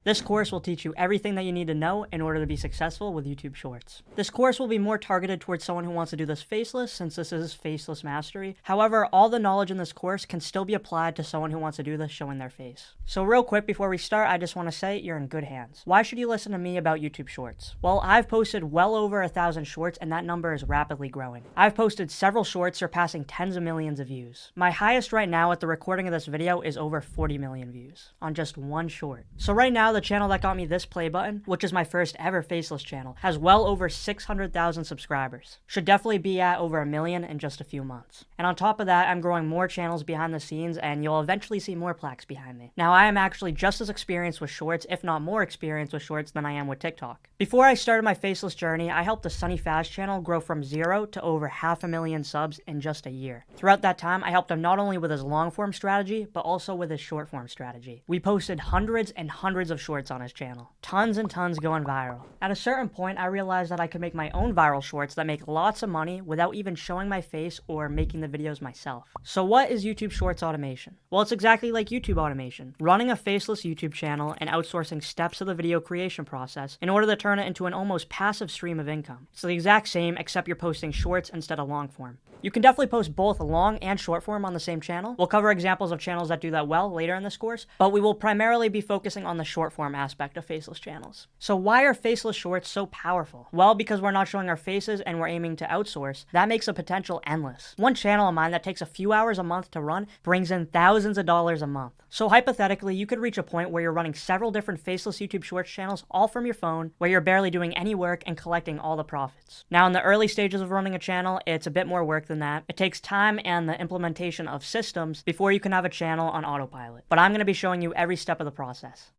This course will teach you everything that you need to know in order to be successful with YouTube Shorts. This course will be more targeted towards someone who wants to do this faceless, since this is faceless mastery. However, all the knowledge in this course can still be applied to someone who wants to do this showing their face. So real quick before we start, I just want to say you're in good hands. Why should you listen to me about YouTube Shorts? Well, I've posted well over 1,000 shorts and that number is rapidly growing. I've posted several shorts surpassing tens of millions of views. My highest right now at the recording of this video is over 40 million views on just one short. So right now, the channel that got me this play button, which is my first ever faceless channel, has well over 600,000 subscribers. Should definitely be at over 1 million in just a few months. And on top of that, I'm growing more channels behind the scenes and you'll eventually see more plaques behind me. Now, I am actually just as experienced with shorts, if not more experienced with shorts than I am with TikTok. Before I started my faceless journey, I helped the Sunny Fast channel grow from 0 to over 500,000 subs in just a year. Throughout that time, I helped him not only with his long form strategy, but also with his short form strategy. We posted hundreds and hundreds of shorts on his channel. Tons and tons going viral. At a certain point, I realized that I could make my own viral shorts that make lots of money without even showing my face or making the videos myself. So what is YouTube Shorts automation? Well, it's exactly like YouTube automation. Running a faceless YouTube channel and outsourcing steps of the video creation process in order to turn it into an almost passive stream of income. It's the exact same, except you're posting shorts instead of long form. You can definitely post both long and short form on the same channel. We'll cover examples of channels that do that well later in this course, but we will primarily be focusing on the short form aspect of faceless channels. So why are faceless shorts so powerful? Well, because we're not showing our faces and we're aiming to outsource, that makes the potential endless. One channel of mine that takes a few hours a month to run brings in thousands of dollars a month. So hypothetically, you could reach a point where you're running several different faceless YouTube Shorts channels all from your phone, where you're barely doing any work and collecting all the profits. Now, in the early stages of running a channel, it's a bit more work than that. It takes time and the implementation of systems before you can have a channel on autopilot. But I'm going to be showing you every step of the process.